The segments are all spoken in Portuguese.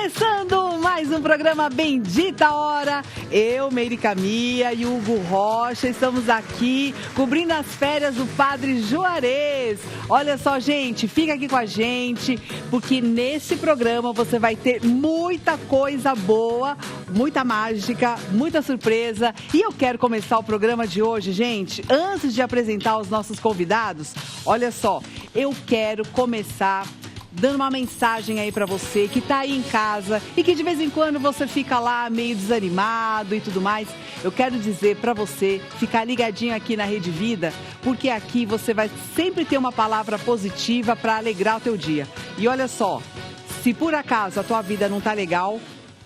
Começando mais um programa Bendita Hora. Eu, Meire Camia e Hugo Rocha estamos aqui cobrindo as férias do Padre Juarez. Olha só, gente, fica aqui com a gente, porque nesse programa você vai ter muita coisa boa, muita mágica, muita surpresa. E eu quero começar o programa de hoje, gente, antes de apresentar os nossos convidados. Olha só, eu quero começar dando uma mensagem aí pra você que tá aí em casa e que de vez em quando você fica lá meio desanimado e tudo mais. Eu quero dizer pra você ficar ligadinho aqui na Rede Vida, porque aqui você vai sempre ter uma palavra positiva pra alegrar o teu dia. E olha só, se por acaso a tua vida não tá legal,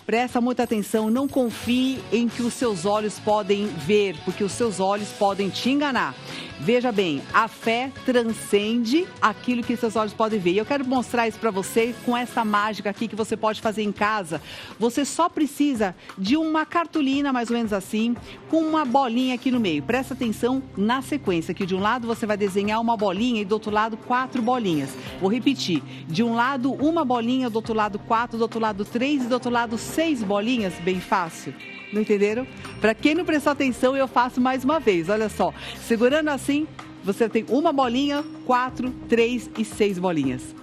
presta muita atenção, não confie em que os seus olhos podem ver, porque os seus olhos podem te enganar. Veja bem, a fé transcende aquilo que seus olhos podem ver. E eu quero mostrar isso para você com essa mágica aqui que você pode fazer em casa. Você só precisa de uma cartolina, mais ou menos assim, com uma bolinha aqui no meio. Presta atenção na sequência, que de um lado você vai desenhar uma bolinha e do outro lado 4 bolinhas. Vou repetir, de um lado uma bolinha, do outro lado 4, do outro lado 3 e do outro lado 6 bolinhas, bem fácil. Não entenderam? Para quem não prestou atenção, eu faço mais uma vez. Olha só, segurando assim, você tem uma bolinha, 4, 3 e 6 bolinhas.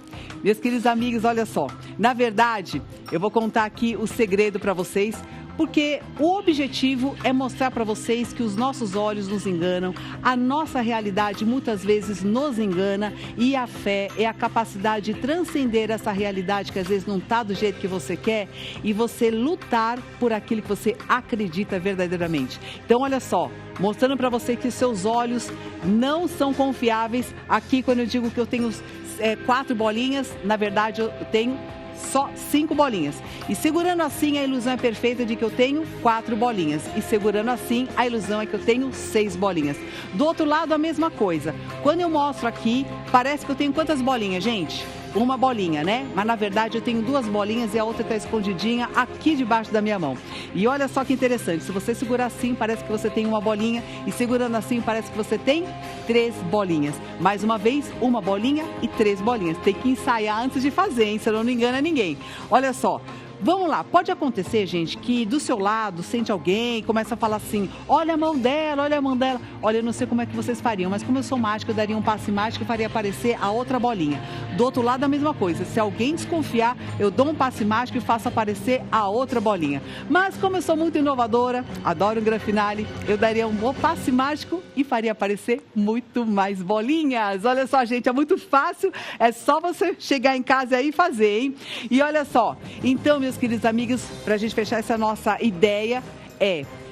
Meus queridos amigos, olha só. Na verdade, eu vou contar aqui o segredo para vocês, porque o objetivo é mostrar para vocês que os nossos olhos nos enganam, a nossa realidade muitas vezes nos engana e a fé é a capacidade de transcender essa realidade que às vezes não está do jeito que você quer e você lutar por aquilo que você acredita verdadeiramente. Então, olha só, mostrando para você que os seus olhos não são confiáveis. Aqui, quando eu digo que eu tenho 4 bolinhas, na verdade eu tenho só 5 bolinhas. E segurando assim, a ilusão é perfeita de que eu tenho 4 bolinhas. E segurando assim, a ilusão é que eu tenho 6 bolinhas. Do outro lado, a mesma coisa. Quando eu mostro aqui, parece que eu tenho quantas bolinhas, gente? Uma bolinha, né? Mas na verdade eu tenho 2 bolinhas e a outra está escondidinha aqui debaixo da minha mão. E olha só que interessante, se você segurar assim, parece que você tem uma bolinha e segurando assim, parece que você tem 3 bolinhas. Mais uma vez, uma bolinha e 3 bolinhas. Tem que ensaiar antes de fazer, hein? Senão não engana ninguém. Olha só. Vamos lá, pode acontecer, gente, que do seu lado sente alguém, começa a falar assim, olha a mão dela, olha a mão dela. Olha, eu não sei como é que vocês fariam, mas como eu sou mágica, eu daria um passe mágico e faria aparecer a outra bolinha. Do outro lado, a mesma coisa. Se alguém desconfiar, eu dou um passe mágico e faço aparecer a outra bolinha. Mas como eu sou muito inovadora, adoro um gran finale, eu daria um bom passe mágico e faria aparecer muito mais bolinhas. Olha só, gente, é muito fácil, é só você chegar em casa aí e fazer, hein? E olha só, então, meus queridos amigos, para a gente fechar essa nossa ideia,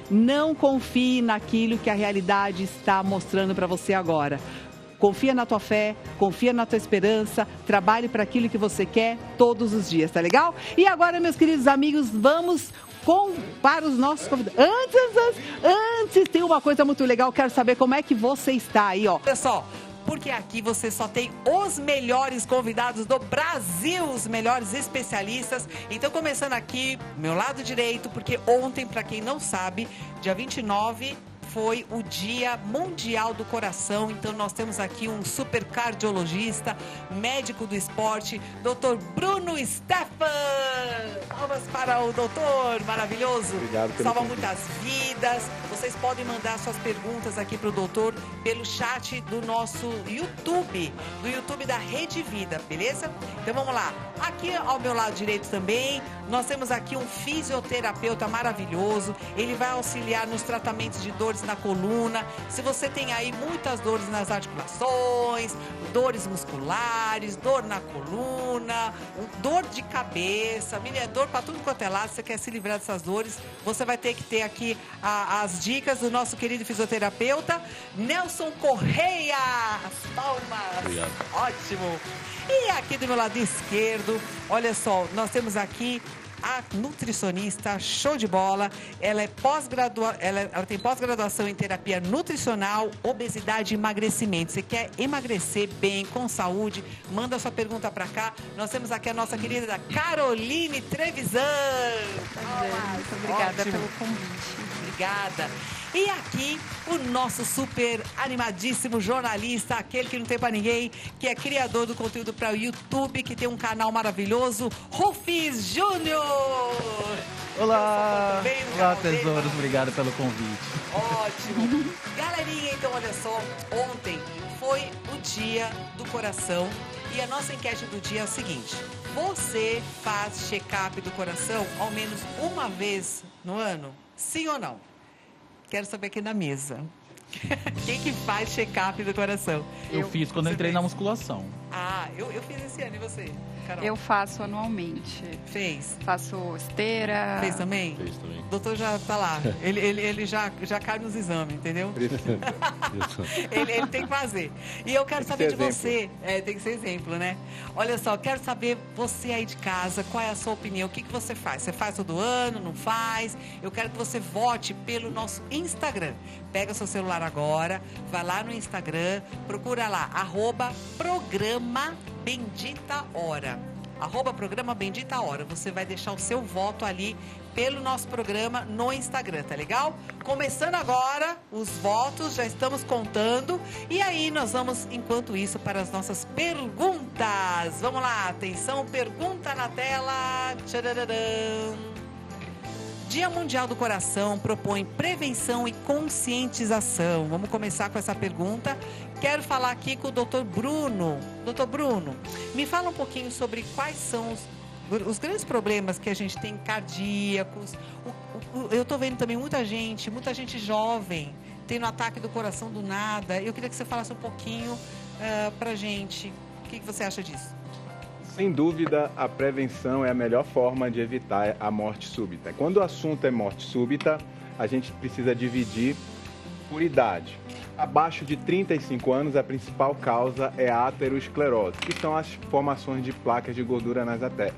não confie naquilo que a realidade está mostrando para você agora. Confia na tua fé, confia na tua esperança, trabalhe para aquilo que você quer todos os dias, tá legal? E agora, meus queridos amigos, vamos para os nossos convidados. Antes, tem uma coisa muito legal, quero saber como é que você está aí, ó. Pessoal, porque aqui você só tem os melhores convidados do Brasil, os melhores especialistas. Então, começando aqui, meu lado direito, porque ontem, para quem não sabe, dia 29 foi o Dia Mundial do Coração. Então, nós temos aqui um super cardiologista, médico do esporte, Dr. Bruno Stefan. Palmas para o doutor, maravilhoso. Obrigado pelo Salva convite. muitas vidas. Vocês podem mandar suas perguntas aqui para o doutor pelo chat do nosso YouTube, do YouTube da Rede Vida, beleza? Então, vamos lá. Aqui ao meu lado direito também, nós temos aqui um fisioterapeuta maravilhoso. Ele vai auxiliar nos tratamentos de dores na coluna. Se você tem aí muitas dores nas articulações, dores musculares, dor na coluna, dor de cabeça, dor para tudo quanto é lado, você quer se livrar dessas dores, você vai ter que ter aqui as dicas do nosso querido fisioterapeuta, Nelson Correia. As palmas. Obrigado. Ótimo. E aqui do meu lado esquerdo, olha só, nós temos aqui a nutricionista, show de bola. Ela tem pós-graduação em terapia nutricional, obesidade e emagrecimento. Você quer emagrecer bem, com saúde? Manda sua pergunta para cá. Nós temos aqui a nossa querida Caroline Trevisan. Muito obrigada pelo convite. Obrigada. E aqui, o nosso super animadíssimo jornalista, aquele que não tem pra ninguém, que é criador do conteúdo para o YouTube, que tem um canal maravilhoso, Rufis Júnior! Olá! Bem, olá, tesouros, obrigado pelo convite. Ótimo! Galerinha, então olha só, ontem foi o Dia do Coração e a nossa enquete do dia é o seguinte: você faz check-up do coração ao menos uma vez no ano? Sim ou não? Quero saber aqui na mesa. Quem que faz check-up do coração? Eu fiz quando eu entrei na musculação. Ah, eu fiz esse ano, e você, Carol? Eu faço anualmente. Fez? Faço esteira. Fez também? Fez também. O doutor já tá lá. Ele já cai nos exames, entendeu? Ele tem que fazer. E eu quero saber de você. Tem que ser exemplo, né? Olha só, quero saber você aí de casa, qual é a sua opinião? O que você faz? Você faz todo ano? Não faz? Eu quero que você vote pelo nosso Instagram. Pega o seu celular agora, vai lá no Instagram, procura lá, @programa Bendita Hora. @programa Bendita Hora. Você vai deixar o seu voto ali pelo nosso programa no Instagram, tá legal? Começando agora os votos, já estamos contando. E aí nós vamos, enquanto isso, para as nossas perguntas. Vamos lá, atenção, pergunta na tela. Tchararam. Dia Mundial do Coração propõe prevenção e conscientização. Vamos começar com essa pergunta. Quero falar aqui com o doutor Bruno. Doutor Bruno, me fala um pouquinho sobre quais são os grandes problemas que a gente tem cardíacos. Eu estou vendo também muita gente jovem tendo ataque do coração do nada. Eu queria que você falasse um pouquinho pra gente. O que você acha disso? Sem dúvida, a prevenção é a melhor forma de evitar a morte súbita. Quando o assunto é morte súbita, a gente precisa dividir por idade. Abaixo de 35 anos, a principal causa é a aterosclerose, que são as formações de placas de gordura nas artérias.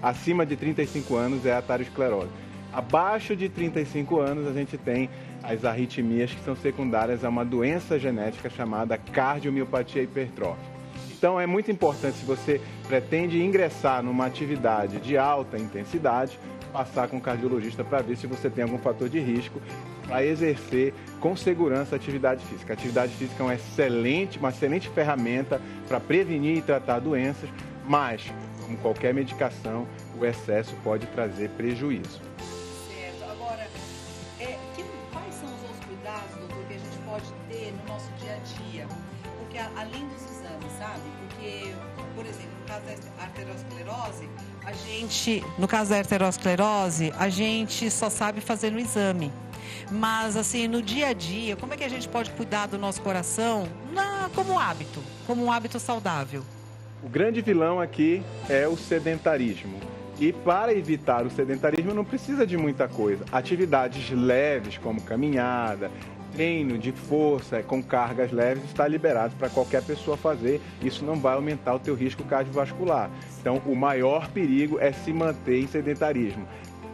Acima de 35 anos é a aterosclerose. Abaixo de 35 anos, a gente tem as arritmias, que são secundárias a uma doença genética chamada cardiomiopatia hipertrófica. Então, é muito importante, se você pretende ingressar numa atividade de alta intensidade, passar com o cardiologista para ver se você tem algum fator de risco para exercer com segurança a atividade física. A atividade física é uma excelente ferramenta para prevenir e tratar doenças, mas, como qualquer medicação, o excesso pode trazer prejuízo. Certo. Agora, quais são os outros cuidados, doutor, que a gente pode ter no nosso dia a dia? Porque além dos exames, sabe? Porque, por exemplo, no caso da arteriosclerose, a gente só sabe fazer no exame. Mas, assim, no dia a dia, como é que a gente pode cuidar do nosso coração como um hábito saudável? O grande vilão aqui é o sedentarismo. E para evitar o sedentarismo não precisa de muita coisa. Atividades leves, como caminhada, treino de força com cargas leves, está liberado para qualquer pessoa fazer. Isso não vai aumentar o teu risco cardiovascular. Então, o maior perigo é se manter em sedentarismo.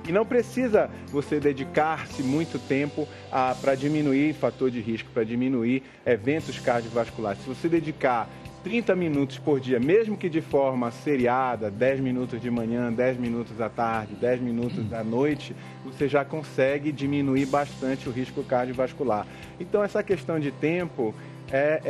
E não precisa você dedicar-se muito tempo para diminuir fator de risco, para diminuir eventos cardiovasculares. Se você dedicar 30 minutos por dia, mesmo que de forma seriada, 10 minutos de manhã, 10 minutos à tarde, 10 minutos à noite, você já consegue diminuir bastante o risco cardiovascular. Então, essa questão de tempo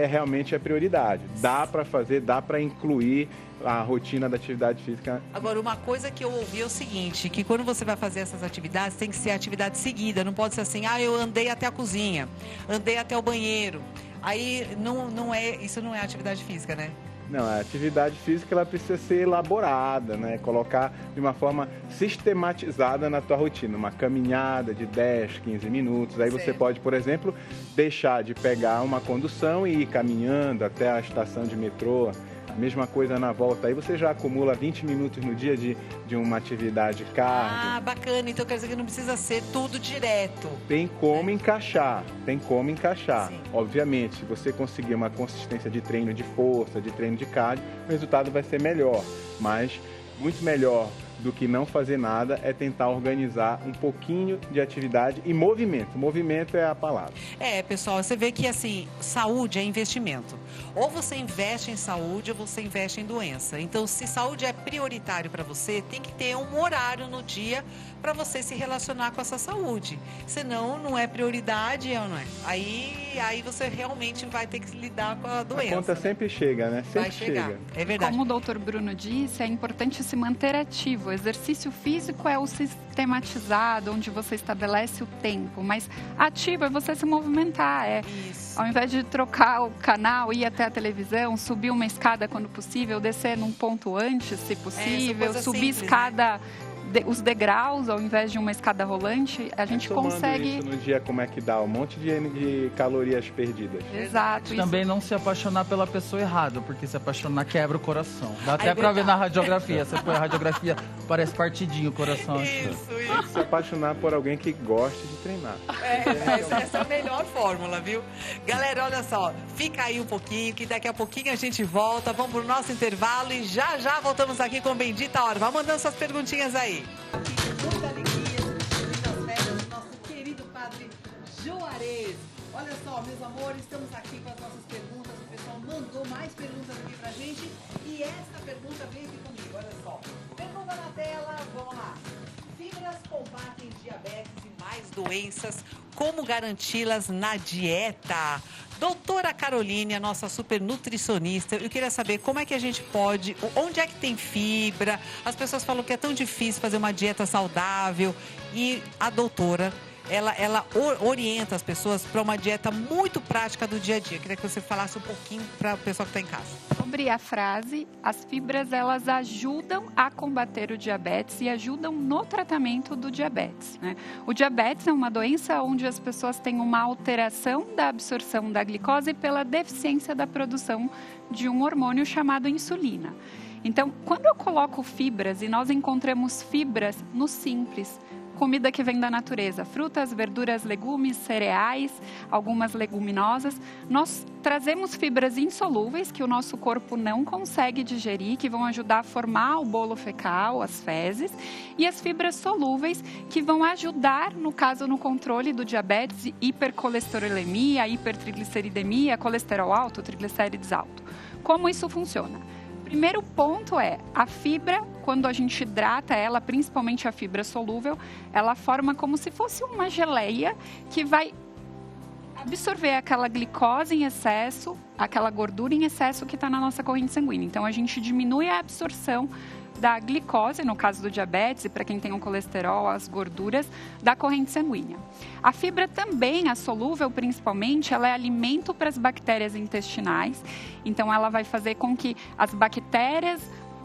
realmente é prioridade. Dá para fazer, dá para incluir a rotina da atividade física. Agora, uma coisa que eu ouvi é o seguinte, que quando você vai fazer essas atividades, tem que ser atividade seguida, não pode ser assim, eu andei até a cozinha, andei até o banheiro. Aí isso não é atividade física, né? Não, a atividade física ela precisa ser elaborada, né? Colocar de uma forma sistematizada na tua rotina, uma caminhada de 10, 15 minutos. Aí você pode, por exemplo, deixar de pegar uma condução e ir caminhando até a estação de metrô. A mesma coisa na volta. Aí você já acumula 20 minutos no dia de uma atividade cardio. Ah, bacana. Então quer dizer que não precisa ser tudo direto. Tem como encaixar. Sim. Obviamente, se você conseguir uma consistência de treino de força, de treino de cardio, o resultado vai ser melhor. Mas muito melhor do que não fazer nada é tentar organizar um pouquinho de atividade e movimento. Movimento é a palavra. Pessoal, você vê que assim, saúde é investimento. Ou você investe em saúde ou você investe em doença. Então, se saúde é prioritário para você, tem que ter um horário no dia para você se relacionar com essa saúde. Senão, não é prioridade, não é? Aí você realmente vai ter que lidar com a doença. A conta sempre chega, né? Sempre vai chegar. chega. É verdade. Como o doutor Bruno disse, é importante se manter ativo. O exercício físico é o sistematizado, onde você estabelece o tempo. Mas ativo é você se movimentar. Isso. Ao invés de trocar o canal, ir até a televisão, subir uma escada quando possível, descer num ponto antes, se possível, subir simples, escada... os degraus, ao invés de uma escada rolante, a gente consegue... isso no dia, como é que dá? Um monte de calorias perdidas. Exato. Também não se apaixonar pela pessoa errada, porque se apaixonar quebra o coração. Dá até pra ver na radiografia. Você põe a radiografia, parece partidinho o coração. Isso. Se apaixonar por alguém que goste de treinar. Essa é a melhor fórmula, viu? Galera, olha só, fica aí um pouquinho, que daqui a pouquinho a gente volta, vamos pro nosso intervalo e já voltamos aqui com Bendita Hora. Vai mandando suas perguntinhas aí. Muita alegria, muitas férias do nosso querido Padre Juarez. Olha só, meus amores, estamos aqui com as nossas perguntas. O pessoal mandou mais perguntas aqui pra gente. E essa pergunta veio aqui comigo, olha só. Pergunta na tela, vamos lá. Fibras combatem diabetes e mais doenças. Como garanti-las na dieta? Doutora Caroline, a nossa super nutricionista, eu queria saber como é que a gente pode, onde é que tem fibra? As pessoas falam que é tão difícil fazer uma dieta saudável e a doutora, ela orienta as pessoas para uma dieta muito prática do dia a dia. Eu queria que você falasse um pouquinho para o pessoal que está em casa. Sobre a frase, as fibras elas ajudam a combater o diabetes e ajudam no tratamento do diabetes, né? O diabetes é uma doença onde as pessoas têm uma alteração da absorção da glicose pela deficiência da produção de um hormônio chamado insulina. Então, quando eu coloco fibras, e nós encontramos fibras no simples, comida que vem da natureza, frutas, verduras, legumes, cereais, algumas leguminosas. Nós trazemos fibras insolúveis que o nosso corpo não consegue digerir, que vão ajudar a formar o bolo fecal, as fezes, e as fibras solúveis que vão ajudar, no caso, no controle do diabetes, hipercolesterolemia, hipertrigliceridemia, colesterol alto, triglicérides alto. Como isso funciona? Primeiro ponto é, a fibra, quando a gente hidrata ela, principalmente a fibra solúvel, ela forma como se fosse uma geleia que vai absorver aquela glicose em excesso, aquela gordura em excesso que está na nossa corrente sanguínea. Então, a gente diminui a absorção da glicose, no caso do diabetes, e para quem tem um colesterol, as gorduras da corrente sanguínea. A fibra também, a solúvel principalmente, ela é alimento para as bactérias intestinais, então ela vai fazer com que as bactérias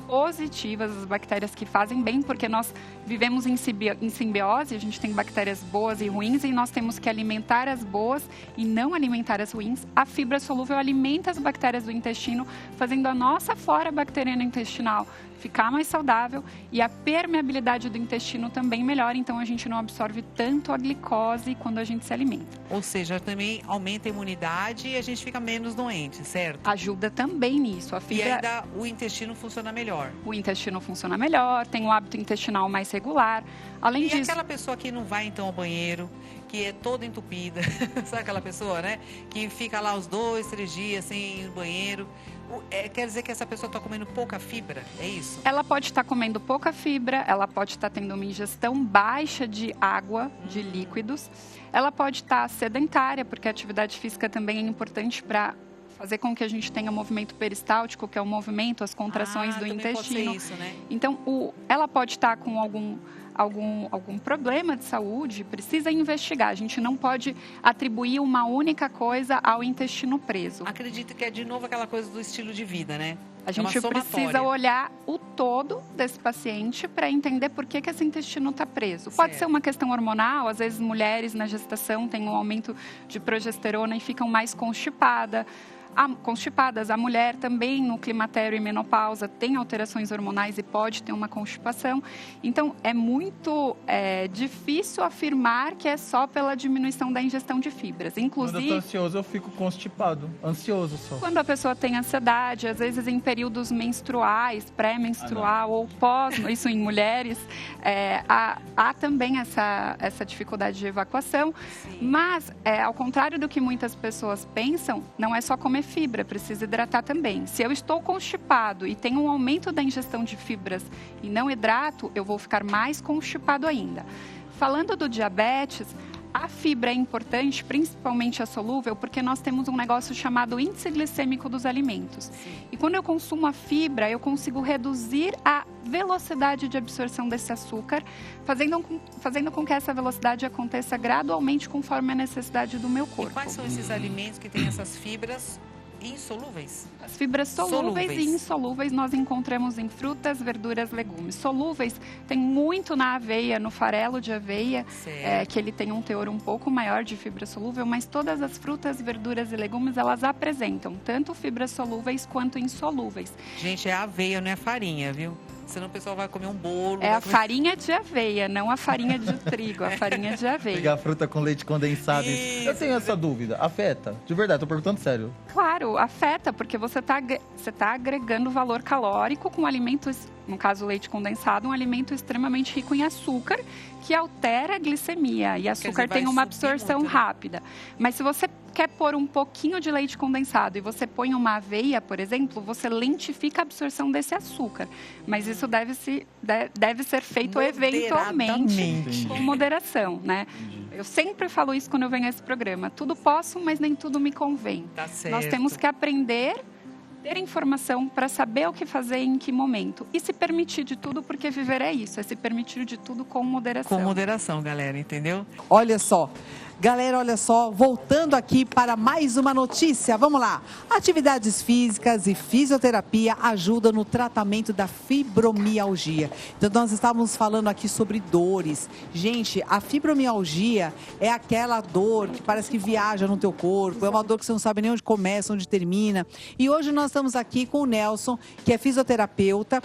positivas, as bactérias que fazem bem, porque nós vivemos em simbiose, a gente tem bactérias boas e ruins e nós temos que alimentar as boas e não alimentar as ruins. A fibra solúvel alimenta as bactérias do intestino, fazendo a nossa flora bacteriana intestinal ficar mais saudável e a permeabilidade do intestino também melhora, então a gente não absorve tanto a glicose quando a gente se alimenta. Ou seja, também aumenta a imunidade e a gente fica menos doente, certo? Ajuda também nisso. A fibra... E ainda o intestino funciona melhor. O intestino funciona melhor, tem um hábito intestinal mais regular. Além e disso... aquela pessoa que não vai então ao banheiro, que é toda entupida, sabe aquela pessoa, né? Que fica lá os 2, 3 dias sem ir no banheiro. Quer dizer que essa pessoa está comendo pouca fibra, é isso? Ela pode estar comendo pouca fibra, ela pode estar tendo uma ingestão baixa de água, de líquidos. Ela pode estar sedentária, porque a atividade física também é importante para fazer com que a gente tenha movimento peristáltico, que é o movimento, as contrações do intestino. Pode ser isso, né? Então, ela pode estar com algum problema de saúde, precisa investigar. A gente não pode atribuir uma única coisa ao intestino preso. Acredito que é de novo aquela coisa do estilo de vida, né? A gente precisa olhar o todo desse paciente para entender por que esse intestino está preso. Pode ser uma questão hormonal, às vezes mulheres na gestação têm um aumento de progesterona e ficam mais constipadas. constipadas. A mulher também, no climatério e menopausa, tem alterações hormonais e pode ter uma constipação. Então, é muito difícil afirmar que é só pela diminuição da ingestão de fibras. Inclusive, quando eu tô ansioso, eu fico constipado. Ansioso só. quando a pessoa tem ansiedade, às vezes em períodos menstruais, pré-menstrual ou pós, isso em mulheres, há também essa dificuldade de evacuação. Sim. Mas, ao contrário do que muitas pessoas pensam, não é só comer fibra, precisa hidratar também. Se eu estou constipado e tenho um aumento da ingestão de fibras e não hidrato, eu vou ficar mais constipado ainda. Falando do diabetes, a fibra é importante, principalmente a solúvel, porque nós temos um negócio chamado índice glicêmico dos alimentos. Sim. E quando eu consumo a fibra, eu consigo reduzir a velocidade de absorção desse açúcar, fazendo com que essa velocidade aconteça gradualmente conforme a necessidade do meu E corpo. quais são esses alimentos que têm essas fibras insolúveis? As fibras solúveis Solúveis. e insolúveis nós encontramos em frutas, verduras, legumes. Solúveis tem muito na aveia, no farelo de aveia, Certo. que ele tem um teor um pouco maior de fibra solúvel, mas todas as frutas, verduras e legumes, elas apresentam tanto fibras solúveis quanto insolúveis. Gente, é aveia, não é farinha, viu? Senão o pessoal vai comer um bolo. É vai a comer- farinha de aveia, não a farinha de trigo, a farinha de aveia. Pegar fruta com leite condensado. Isso. Eu tenho essa dúvida. Afeta? De verdade, tô perguntando sério. Claro, afeta, porque você tá agregando valor calórico com alimentos, no caso o leite condensado, um alimento extremamente rico em açúcar, que altera a glicemia. E açúcar dizer, vai tem uma subir absorção muito, né? rápida. Mas se você quer pôr um pouquinho de leite condensado e você põe uma aveia, por exemplo, você lentifica a absorção desse açúcar. Mas isso deve ser feito eventualmente, Moderadamente. com moderação, né? Eu sempre falo isso quando eu venho a esse programa. Tudo posso, mas nem tudo me convém. Tá certo. Nós temos que aprender, ter informação para saber o que fazer e em que momento. E se permitir de tudo, porque viver é isso, é se permitir de tudo com moderação. Com moderação, galera, entendeu? Olha só. Galera, olha só, voltando aqui para mais uma notícia. Vamos lá. Atividades físicas e fisioterapia ajudam no tratamento da fibromialgia. Então, nós estávamos falando aqui sobre dores. Gente, a fibromialgia é aquela dor que parece que viaja no teu corpo. É uma dor que você não sabe nem onde começa, onde termina. E hoje nós estamos aqui com o Nelson, que é fisioterapeuta,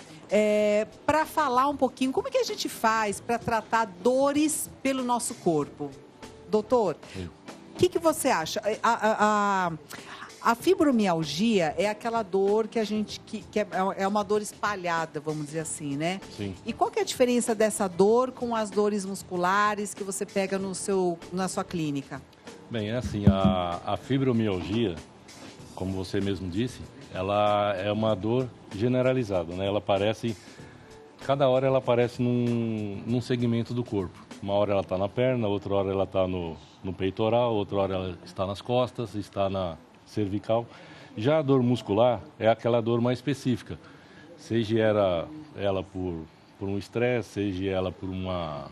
para falar um pouquinho como é que a gente faz para tratar dores pelo nosso corpo. Doutor, o que você acha? A fibromialgia é aquela dor que a gente que é uma dor espalhada, vamos dizer assim, né? Sim. E qual que é a diferença dessa dor com as dores musculares que você pega na sua clínica? Bem, é assim, a fibromialgia, como você mesmo disse, ela é uma dor generalizada, né? Ela aparece, cada hora ela aparece num segmento do corpo. Uma hora ela está na perna, outra hora ela está no peitoral, outra hora ela está nas costas, está na cervical. Já a dor muscular é aquela dor mais específica, seja ela por um estresse, seja ela por uma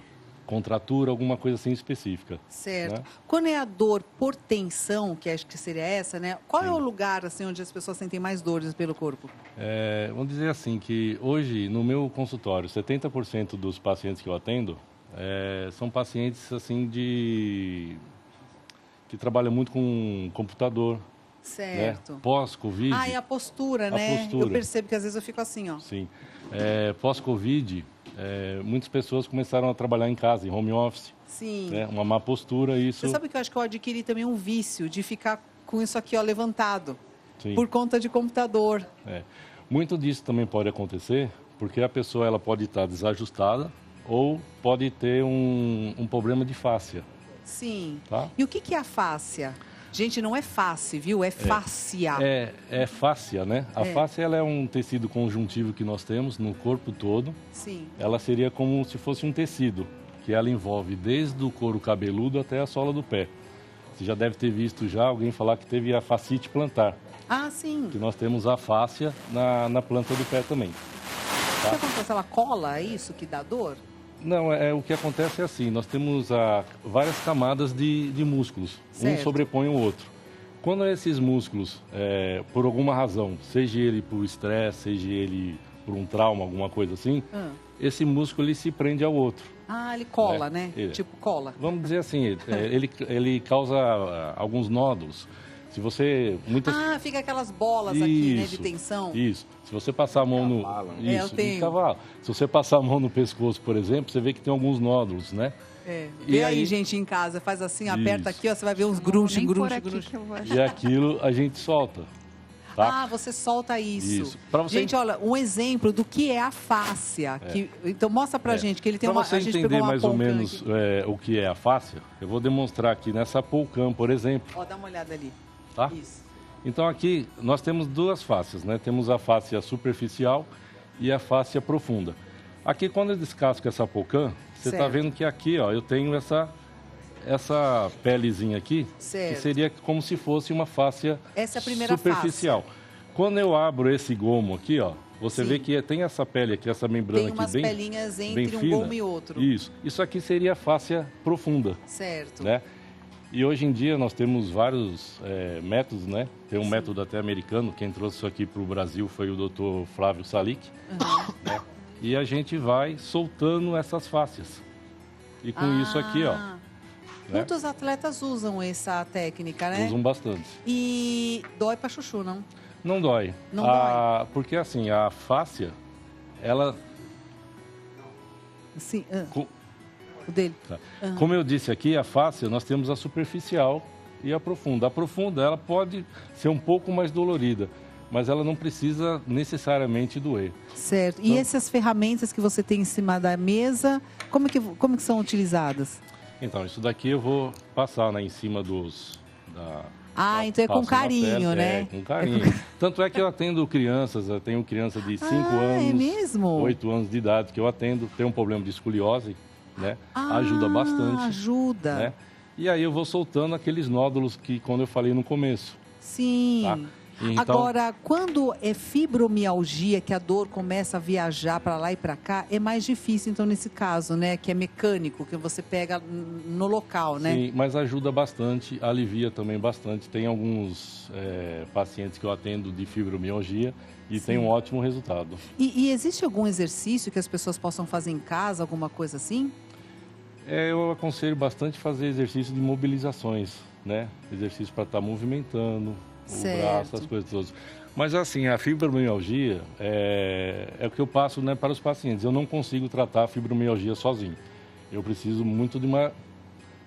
contratura, alguma coisa assim específica. Certo. Né? Quando é a dor por tensão, que acho que seria essa, né? Qual é Sim. o lugar assim onde as pessoas sentem mais dores pelo corpo? Vamos dizer assim, que hoje no meu consultório, 70% dos pacientes que eu atendo são pacientes assim que trabalham muito com computador, Certo. né? Pós-Covid. Ah, e a postura, A né? postura. Eu percebo que às vezes eu fico assim, ó. Sim. Pós-Covid, muitas pessoas começaram a trabalhar em casa, em home office, Sim. né? Uma má postura, isso. Você sabe que eu acho que eu adquiri também um vício de ficar com isso aqui, ó, levantado. Sim. Por conta de computador. Muito disso também pode acontecer, porque a pessoa ela pode estar desajustada ou pode ter um problema de fáscia, Sim. tá? E o que é a fáscia? Gente, não é face, viu? É fáscia. É fáscia, né? A fáscia ela é um tecido conjuntivo que nós temos no corpo todo. Sim. Ela seria como se fosse um tecido, que ela envolve desde o couro cabeludo até a sola do pé. Você já deve ter visto já alguém falar que teve a fascite plantar, Ah, sim. que nós temos a fáscia na planta do pé também. O que acontece? Ela cola, é isso que dá dor? Não, o que acontece é assim, nós temos várias camadas de músculos, Certo. um sobrepõe o outro. Quando esses músculos, por alguma razão, seja ele por estresse, seja ele por um trauma, alguma coisa assim, esse músculo ele se prende ao outro. Ah, ele cola, né? Ele. Tipo, cola. Vamos dizer assim, ele causa alguns nódulos. Se você... Fica aquelas bolas aqui, né, de tensão. Isso. Se você passar a mão no... Cavalo, né? Eu tenho. Cavalo. Se você passar a mão no pescoço, por exemplo, você vê que tem alguns nódulos, né? Vê aí, gente, em casa, faz assim, aperta aqui, ó, você vai ver uns grunge. E aquilo a gente solta. Tá? Você solta isso. Pra você... Gente, olha, um exemplo do que é a fáscia. Então, mostra pra gente que ele tem pra uma... você entender mais ou menos o que é a fáscia, eu vou demonstrar aqui nessa Polcam, por exemplo. Ó, dá uma olhada ali. Tá? Isso. Então, aqui nós temos duas fáscias, né? Temos a fáscia superficial e a fáscia profunda. Aqui, quando eu descasco essa Polcam, você está vendo que aqui, ó, eu tenho essa pelezinha aqui, que seria como se fosse uma fáscia superficial. Fáscia. Quando eu abro esse gomo aqui, ó, você vê que tem essa pele aqui, essa membrana aqui bem pelinhas entre bem fina. Gomo e outro. Isso aqui seria a fáscia profunda. Certo. Né? E hoje em dia nós temos vários métodos, né? Tem um método até americano, quem trouxe isso aqui para o Brasil foi o Dr. Flávio Salic. Né? E a gente vai soltando essas fáscias. E com isso aqui, ó. Muitos atletas usam essa técnica, né? Usam bastante. E dói pra chuchu, não? Não dói. Não dói. Porque assim, a fáscia, ela... Sim. O dele. Tá. Como eu disse aqui, a fáscia, nós temos a superficial e a profunda. A profunda, ela pode ser um pouco mais dolorida, mas ela não precisa necessariamente doer. Certo. Então, e essas ferramentas que você tem em cima da mesa, como que são utilizadas? Então, isso daqui eu vou passar, né, em cima então é com carinho, né? Com carinho. Tanto é que eu atendo crianças, eu tenho criança de 5 anos, é mesmo? 8 anos de idade que eu atendo, tem um problema de escoliose, né? Ajuda bastante. Ajuda. Né? E aí eu vou soltando aqueles nódulos que quando eu falei no começo. Sim. Tá? Então... Agora, quando é fibromialgia, que a dor começa a viajar para lá e para cá, é mais difícil, então, nesse caso, né? Que é mecânico, que você pega no local, né? Sim, mas ajuda bastante, alivia também bastante. Tem alguns pacientes que eu atendo de fibromialgia e tem um ótimo resultado. E existe algum exercício que as pessoas possam fazer em casa, alguma coisa assim? Eu aconselho bastante fazer exercício de mobilizações, né? Exercício para estar movimentando o braço, as coisas todas. Mas assim, a fibromialgia é o que eu passo, né, para os pacientes. Eu não consigo tratar a fibromialgia sozinho. Eu preciso muito de uma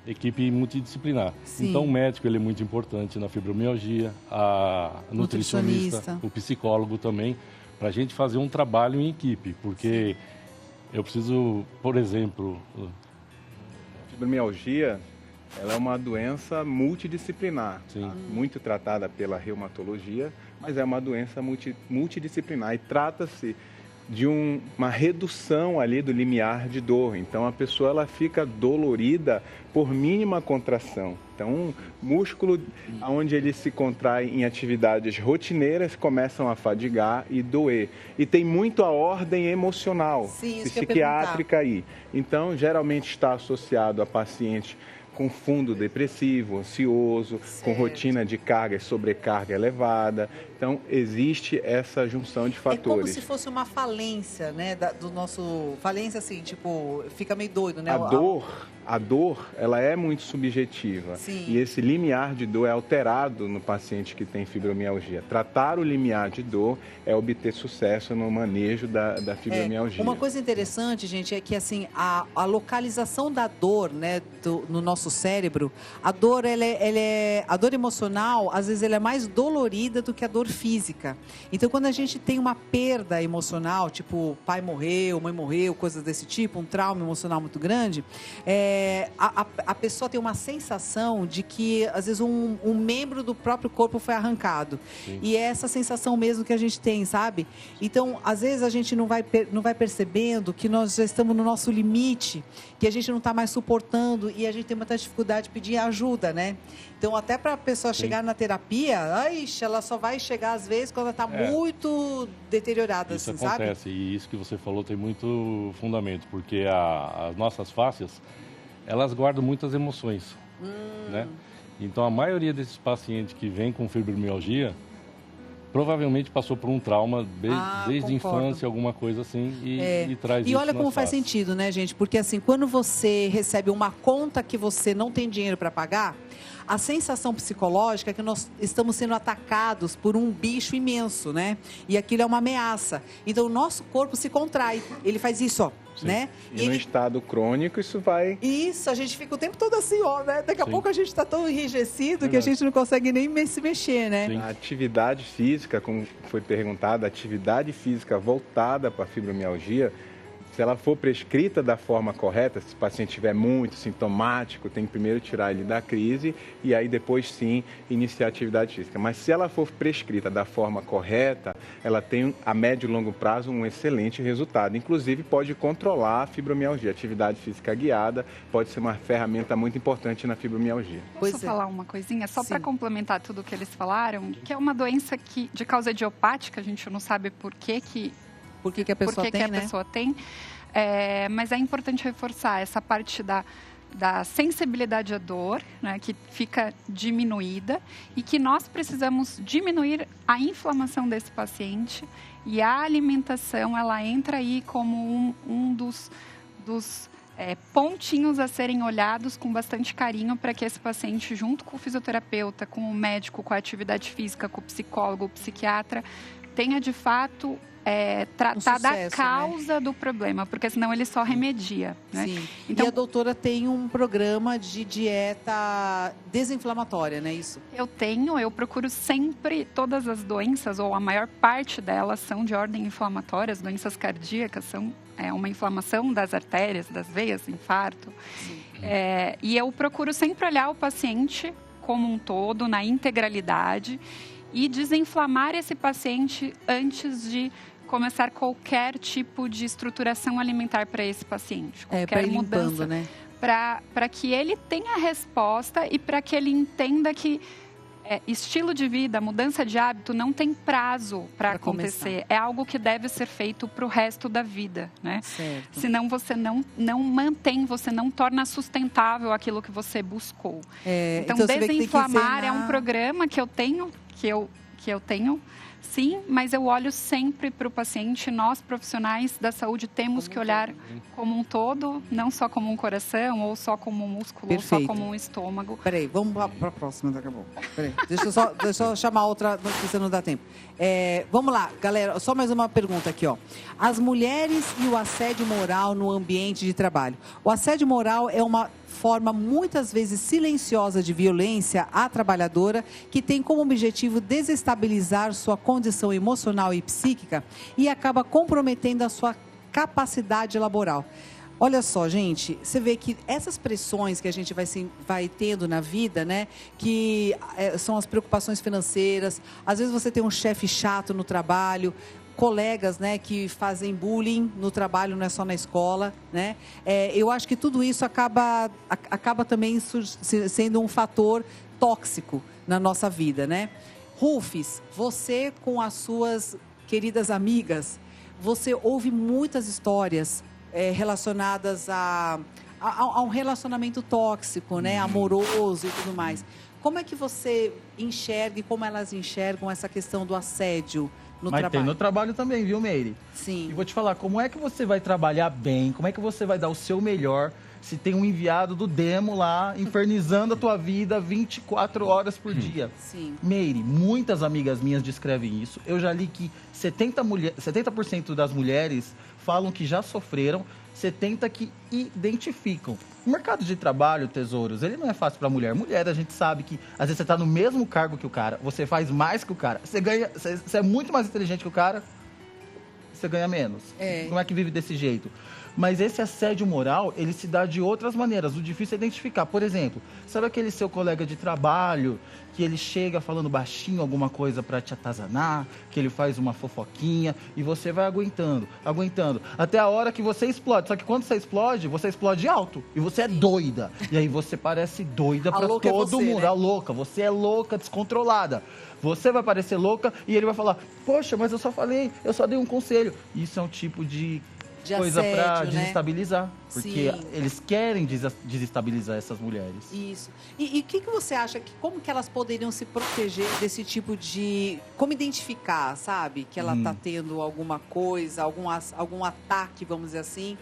equipe multidisciplinar. Sim. Então o médico ele é muito importante na fibromialgia, a nutricionista, o psicólogo também, para a gente fazer um trabalho em equipe. Porque eu preciso, por exemplo... A fibromialgia... Ela é uma doença multidisciplinar, tá? Muito tratada pela reumatologia, mas é uma doença multidisciplinar e trata-se de uma redução ali do limiar de dor. Então, a pessoa ela fica dolorida por mínima contração. Então, um músculo onde ele se contrai em atividades rotineiras começam a fadigar e doer. E tem muito a ordem emocional, psiquiátrica aí. Então, geralmente está associado a paciente com fundo depressivo, ansioso, com rotina de carga e sobrecarga elevada. Então, existe essa junção de fatores. É como se fosse uma falência, né, do nosso... Falência, assim, tipo, fica meio doido, né? A dor, ela é muito subjetiva. Sim. E esse limiar de dor é alterado no paciente que tem fibromialgia. Tratar o limiar de dor é obter sucesso no manejo da fibromialgia. Uma coisa interessante, gente, é que assim, a localização da dor, né, no nosso cérebro, a dor, a dor emocional, às vezes ela é mais dolorida do que a dor física. Então, quando a gente tem uma perda emocional, tipo, pai morreu, mãe morreu, coisas desse tipo, um trauma emocional muito grande, a pessoa tem uma sensação de que, às vezes, um membro do próprio corpo foi arrancado. Sim. E é essa sensação mesmo que a gente tem, sabe? Então, às vezes, a gente não vai percebendo que nós já estamos no nosso limite, que a gente não está mais suportando e a gente tem muita dificuldade de pedir ajuda, né? Então, até para a pessoa chegar na terapia, ela só vai chegar, às vezes, quando ela está muito deteriorada, isso assim, acontece, sabe? E isso que você falou tem muito fundamento, porque as nossas fáscias, elas guardam muitas emoções, né? Então, a maioria desses pacientes que vêm com fibromialgia, provavelmente passou por um trauma desde a infância, alguma coisa assim, e traz isso. E olha como faz sentido, né, gente? Porque assim, quando você recebe uma conta que você não tem dinheiro para pagar, a sensação psicológica é que nós estamos sendo atacados por um bicho imenso, né? E aquilo é uma ameaça. Então, o nosso corpo se contrai. Ele faz isso, ó. Sim. Né? E no estado crônico, isso vai... Isso, a gente fica o tempo todo assim, ó, né? Daqui a Sim. pouco a gente está tão enrijecido que a gente não consegue nem se mexer, né? Sim. A atividade física, como foi perguntado, a atividade física voltada para a fibromialgia, se ela for prescrita da forma correta, se o paciente estiver muito sintomático, tem que primeiro tirar ele da crise e aí depois sim iniciar a atividade física. Mas se ela for prescrita da forma correta, ela tem a médio e longo prazo um excelente resultado. Inclusive pode controlar a fibromialgia. A atividade física guiada pode ser uma ferramenta muito importante na fibromialgia. Posso falar uma coisinha? Só para Sim. complementar tudo o que eles falaram, que é uma doença de causa idiopática, a gente não sabe por que Por que a pessoa tem, né? pessoa tem. Mas é importante reforçar essa parte da sensibilidade à dor, né, que fica diminuída e que nós precisamos diminuir a inflamação desse paciente e a alimentação, ela entra aí como um dos pontinhos a serem olhados com bastante carinho para que esse paciente, junto com o fisioterapeuta, com o médico, com a atividade física, com o psicólogo, o psiquiatra, tenha de fato tratar da causa do problema, porque senão ele só remedia. Né? Sim. Então, e a doutora tem um programa de dieta desinflamatória, não é isso? eu procuro sempre, todas as doenças, ou a maior parte delas, são de ordem inflamatória, as doenças cardíacas são uma inflamação das artérias, das veias, infarto. E eu procuro sempre olhar o paciente como um todo, na integralidade, e desinflamar esse paciente antes de começar qualquer tipo de estruturação alimentar para esse paciente. Qualquer mudança, né? Para que ele tenha resposta e para que ele entenda que estilo de vida, mudança de hábito não tem prazo para acontecer. Começar. É algo que deve ser feito para o resto da vida, né? Certo. Senão você não mantém, você não torna sustentável aquilo que você buscou. Então desinflamar é um programa que eu tenho, que eu tenho, sim, mas eu olho sempre para o paciente. Nós, profissionais da saúde, temos que olhar como um todo, não só como um coração, ou só como um músculo, Perfeito. ou só como um estômago. Peraí, vamos para a próxima, daqui a pouco. Peraí, deixa eu só chamar outra, porque você não dá tempo. Vamos lá, galera, só mais uma pergunta aqui, ó. As mulheres e o assédio moral no ambiente de trabalho. O assédio moral é uma forma muitas vezes silenciosa de violência à trabalhadora que tem como objetivo desestabilizar sua condição emocional e psíquica e acaba comprometendo a sua capacidade laboral. Olha só, gente, você vê que essas pressões que a gente vai tendo na vida, né, que são as preocupações financeiras, às vezes você tem um chefe chato no trabalho, colegas, né, que fazem bullying no trabalho, não é só na escola, né? Eu acho que tudo isso acaba também sendo um fator tóxico na nossa vida, né? Rufus, você com as suas queridas amigas, você ouve muitas histórias relacionadas a um relacionamento tóxico, né, amoroso e tudo mais. Como é que você enxerga e como elas enxergam essa questão do assédio no Mas trabalho? tem no trabalho também, viu, Meire? Sim. E vou te falar, como é que você vai trabalhar bem, como é que você vai dar o seu melhor se tem um enviado do demo lá infernizando a tua vida 24 horas por dia? Sim. Meire, muitas amigas minhas descrevem isso. Eu já li que 70% das mulheres falam que já sofreram, 70% que identificam. O mercado de trabalho, tesouros, ele não é fácil para mulher. Mulher, a gente sabe que às vezes você está no mesmo cargo que o cara, você faz mais que o cara, você é muito mais inteligente que o cara, você ganha menos. Como é que vive desse jeito? Mas esse assédio moral, ele se dá de outras maneiras. O difícil é identificar. Por exemplo, sabe aquele seu colega de trabalho que ele chega falando baixinho alguma coisa para te atazanar, que ele faz uma fofoquinha e você vai aguentando, até a hora que você explode. Só que quando você explode alto e você é doida. E aí você parece doida para todo mundo. Né? A louca, você é louca, descontrolada. Você vai parecer louca e ele vai falar, poxa, mas eu só dei um conselho. Isso é um tipo de coisa para desestabilizar, porque eles querem desestabilizar essas mulheres. Isso. E o que você acha, como que elas poderiam se proteger desse tipo de... Como identificar, sabe? Que ela está tendo alguma coisa, algum ataque, vamos dizer assim.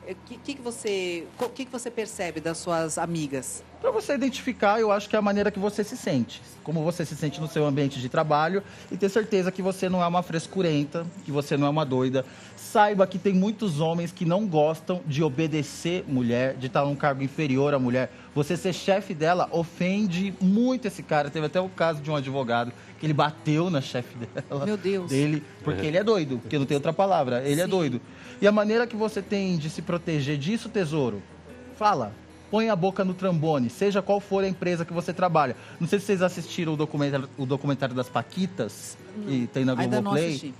O que você percebe das suas amigas? Para você identificar, eu acho que é a maneira que você se sente. Como você se sente no seu ambiente de trabalho e ter certeza que você não é uma frescurenta, que você não é uma doida. Saiba que tem muitos homens que não gostam de obedecer mulher, de estar num cargo inferior à mulher. Você ser chefe dela ofende muito esse cara. Teve até o caso de um advogado que ele bateu na chefe dela. Meu Deus. Dele, porque ele é doido, porque não tem outra palavra. Ele é doido. E a maneira que você tem de se proteger disso, tesouro, fala. Põe a boca no trombone, seja qual for a empresa que você trabalha. Não sei se vocês assistiram o documentário das Paquitas, que tem na Ainda não Globoplay. assisti.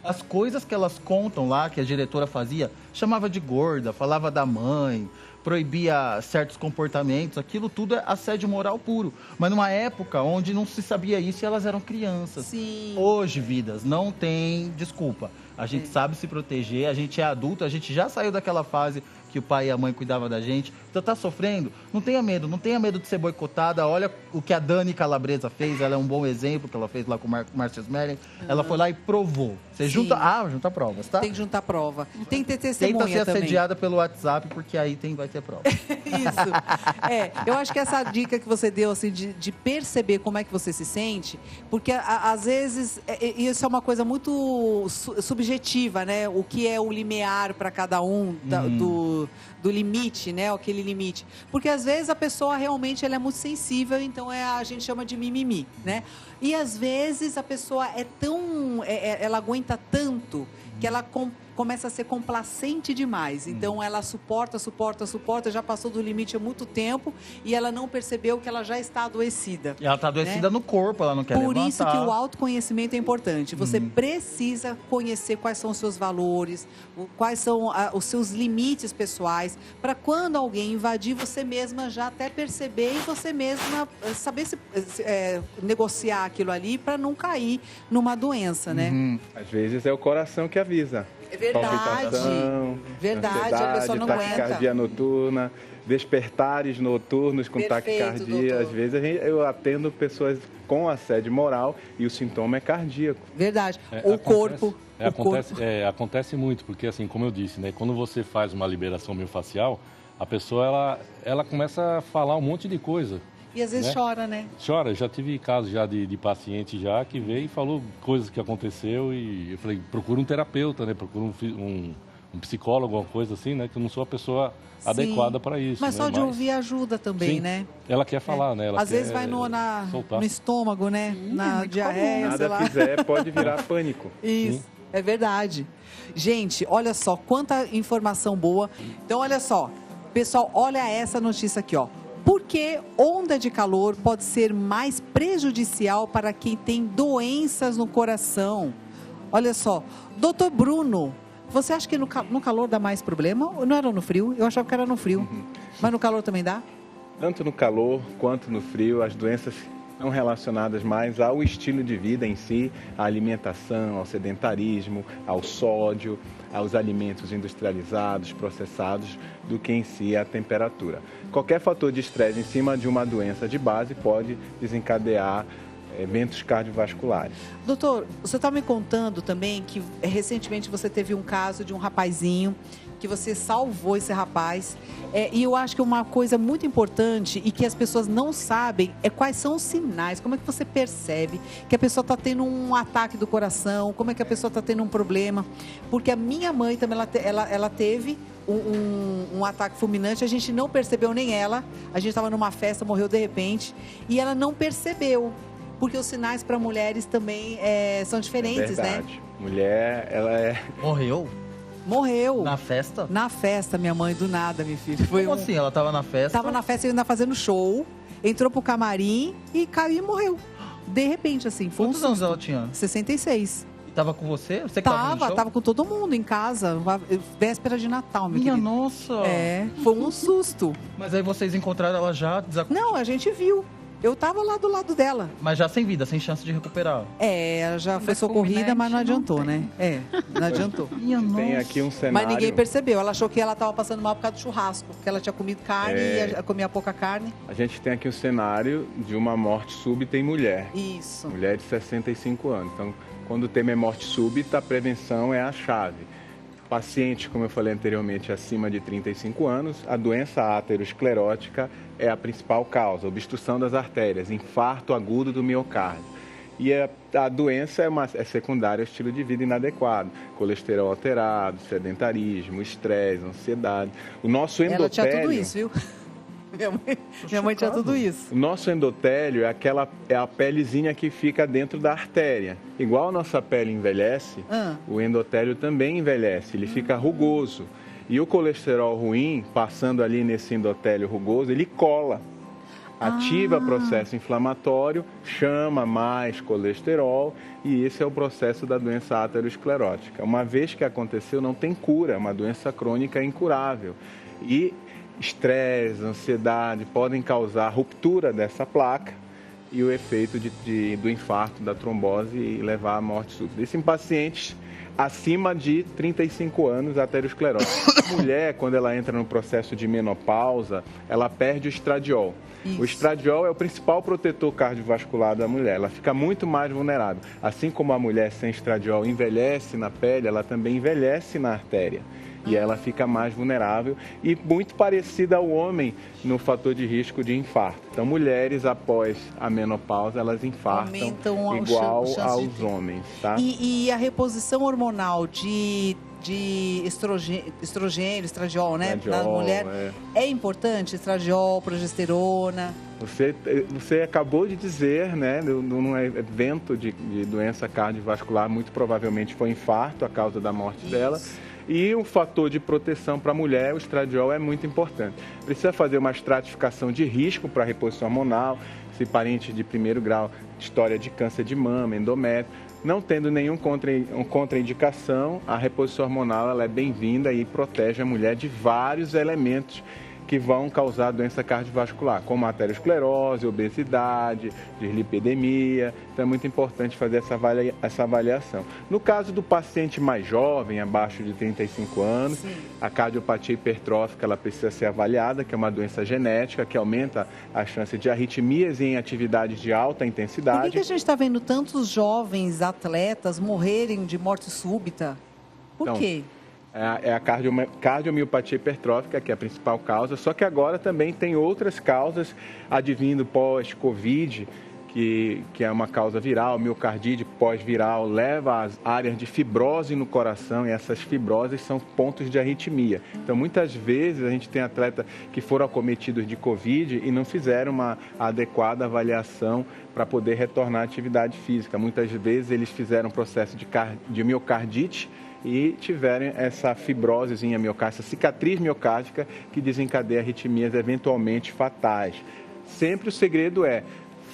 As coisas que elas contam lá, que a diretora fazia, chamava de gorda, falava da mãe, proibia certos comportamentos, aquilo tudo é assédio moral puro. Mas numa época onde não se sabia isso e elas eram crianças. Sim. Hoje, vidas, não tem desculpa. A gente sabe se proteger, a gente é adulto, a gente já saiu daquela fase que o pai e a mãe cuidavam da gente. Então tá sofrendo, não tenha medo de ser boicotada. Olha o que a Dani Calabresa fez, ela é um bom exemplo que ela fez lá com o Márcio Smelling. Ela foi lá e provou. Você junta provas, tá? Tem que juntar prova. Tem que ter testemunha Tenta ser também. assediada pelo WhatsApp, porque aí vai ter prova. Isso. Eu acho que essa dica que você deu, assim, de perceber como é que você se sente, porque às vezes isso é uma coisa muito subjetiva, né? O que é o limiar para cada um do limite, né? Aquele limite. Porque às vezes a pessoa realmente ela é muito sensível, então a gente chama de mimimi, né? E às vezes a pessoa ela aguenta tanto que ela começa a ser complacente demais. Então, ela suporta, já passou do limite há muito tempo e ela não percebeu que ela já está adoecida. E ela está adoecida no corpo, ela não quer levantar. Por isso que o autoconhecimento é importante. Você precisa conhecer quais são os seus valores, quais são os seus limites pessoais, para quando alguém invadir, você mesma já até perceber e você mesma saber negociar aquilo ali para não cair numa doença, né? Às vezes é o coração que avisa. É verdade. Palpitação, Verdade, a pessoa não aguenta. taquicardia noturna, despertares noturnos com Perfeito, taquicardia. doutor. Às vezes eu atendo pessoas com assédio moral e o sintoma é cardíaco. Verdade. O corpo. Acontece muito, porque assim, como eu disse, né, quando você faz uma liberação miofascial, a pessoa ela começa a falar um monte de coisa. E às vezes chora, né? Chora, já tive casos já de paciente já que veio e falou coisas que aconteceu e eu falei, procura um terapeuta, né? Procura um psicólogo, alguma coisa assim, né? Que eu não sou a pessoa adequada para isso. Mas né? só de ouvir ajuda também, sim, né? Ela quer falar, né? Ela Às quer vezes vai no estômago, né? Na diarreia, sei Nada lá. fizer pode virar pânico. Isso, é verdade. Gente, olha só, quanta informação boa. Então, olha só, pessoal, olha essa notícia aqui, ó. Por que onda de calor pode ser mais prejudicial para quem tem doenças no coração? Olha só, doutor Bruno, você acha que no calor dá mais problema? Ou não era no frio? Eu achava que era no frio. Mas no calor também dá? Tanto no calor quanto no frio, as doenças estão relacionadas mais ao estilo de vida em si, à alimentação, ao sedentarismo, ao sódio, aos alimentos industrializados, processados, do que em si a temperatura. Qualquer fator de estresse em cima de uma doença de base pode desencadear eventos cardiovasculares. Doutor, você está me contando também que recentemente você teve um caso de um rapazinho que você salvou esse rapaz. E eu acho que uma coisa muito importante e que as pessoas não sabem é quais são os sinais, como é que você percebe que a pessoa está tendo um ataque do coração, como é que a pessoa está tendo um problema. Porque a minha mãe também, ela teve um ataque fulminante, a gente não percebeu nem ela, a gente estava numa festa, morreu de repente, e ela não percebeu. Porque os sinais para mulheres também são diferentes, verdade. Mulher, ela é... Morreu. Na festa? Na festa, minha mãe, do nada, minha filha. Como assim? Ela tava na festa? Tava na festa, ainda fazendo show, entrou pro camarim e caiu e morreu. De repente, assim. Foi Quantos anos ela tinha? 66. E tava com você? Você que tava no show? Tava com todo mundo em casa, véspera de Natal, Minha nossa! Foi um susto. Mas aí vocês encontraram ela já Não, a gente viu. Eu tava lá do lado dela. Mas já sem vida, sem chance de recuperar. Ela já foi socorrida, mas não adiantou, né? Não adiantou. Tem aqui um cenário... Mas ninguém percebeu. Ela achou que ela tava passando mal por causa do churrasco, porque ela tinha comido carne e comia pouca carne. A gente tem aqui um cenário de uma morte súbita em mulher. Isso. Mulher de 65 anos. Então, quando tem uma morte súbita, a prevenção é a chave. Paciente, como eu falei anteriormente, acima de 35 anos, a doença aterosclerótica é a principal causa, obstrução das artérias, infarto agudo do miocárdio. E a doença é secundária ao estilo de vida inadequado, colesterol alterado, sedentarismo, estresse, ansiedade. O nosso endotélio... Ela tinha tudo isso, viu? Minha mãe tinha tudo isso. O nosso endotélio é a pelezinha que fica dentro da artéria. Igual a nossa pele envelhece, o endotélio também envelhece, ele fica rugoso. E o colesterol ruim, passando ali nesse endotélio rugoso, ele cola. Ativa processo inflamatório, chama mais colesterol e esse é o processo da doença aterosclerótica. Uma vez que aconteceu, não tem cura, é uma doença crônica incurável. E estresse, ansiedade podem causar ruptura dessa placa e o efeito do infarto, da trombose e levar à morte súbita. Isso em pacientes acima de 35 anos, aterosclerótica. A mulher, quando ela entra no processo de menopausa, ela perde o estradiol. Isso. O estradiol é o principal protetor cardiovascular da mulher. Ela fica muito mais vulnerável. Assim como a mulher sem estradiol envelhece na pele, ela também envelhece na artéria. E ela fica mais vulnerável e muito parecida ao homem no fator de risco de infarto. Então, mulheres após a menopausa, elas infartam igual aos homens, tá? E a reposição hormonal de estrogênio, estradiol, né? Estradiol, na mulher é importante? Estradiol, progesterona? Você acabou de dizer, né, num evento de doença cardiovascular, muito provavelmente foi infarto a causa da morte dela. E um fator de proteção para a mulher, o estradiol, é muito importante. Precisa fazer uma estratificação de risco para a reposição hormonal, se parente de primeiro grau, história de câncer de mama, endométrio. Não tendo nenhum contraindicação, a reposição hormonal ela é bem-vinda e protege a mulher de vários elementos que vão causar doença cardiovascular, como aterosclerose, obesidade, dislipidemia. Então é muito importante fazer essa avaliação. No caso do paciente mais jovem, abaixo de 35 anos, a cardiopatia hipertrófica ela precisa ser avaliada, que é uma doença genética que aumenta a chance de arritmias em atividades de alta intensidade. Por que a gente está vendo tantos jovens atletas morrerem de morte súbita? Por quê? É a cardiomiopatia hipertrófica, que é a principal causa, só que agora também tem outras causas advindo pós-Covid, que é uma causa viral, miocardite pós-viral, leva às áreas de fibrose no coração e essas fibroses são pontos de arritmia. Então, muitas vezes a gente tem atletas que foram acometidos de Covid e não fizeram uma adequada avaliação para poder retornar à atividade física. Muitas vezes eles fizeram um processo de miocardite e tiverem essa fibrosezinha miocárdica, essa cicatriz miocárdica que desencadeia arritmias eventualmente fatais. Sempre o segredo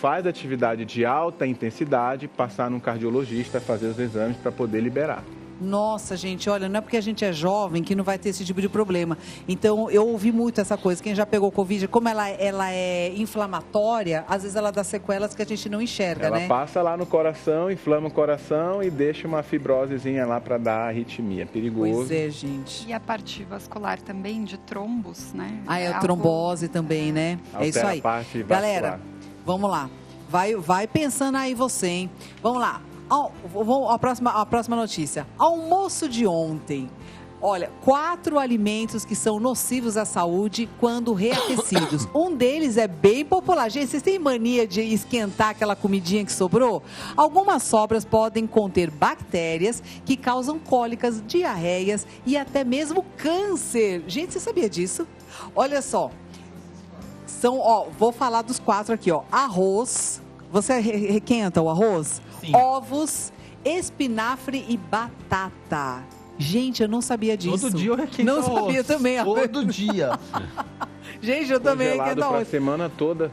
faz atividade de alta intensidade, passar num cardiologista, fazer os exames para poder liberar. Nossa, gente, olha, não é porque a gente é jovem que não vai ter esse tipo de problema. Então, eu ouvi muito essa coisa. Quem já pegou Covid, como ela é inflamatória, às vezes ela dá sequelas que a gente não enxerga, né? Ela passa lá no coração, inflama o coração e deixa uma fibrosezinha lá para dar arritmia. Perigoso. Pois é, gente. E a parte vascular também, de trombos, né? É a trombose também, né? É isso aí. Galera, vamos lá. Vai pensando aí você, hein? Vamos lá. A próxima notícia. Almoço de ontem. Olha, 4 alimentos que são nocivos à saúde quando reaquecidos. Um deles é bem popular. Gente, vocês têm mania de esquentar aquela comidinha que sobrou? Algumas sobras podem conter bactérias que causam cólicas, diarreias e até mesmo câncer. Gente, você sabia disso? Olha só. Vou falar dos 4 aqui, ó. Arroz. Você requenta o arroz? Sim. Ovos, espinafre e batata. Gente, eu não sabia disso. Todo dia eu requento arroz. Não sabia também. Todo dia. Gente, eu também requento arroz. Pra semana toda.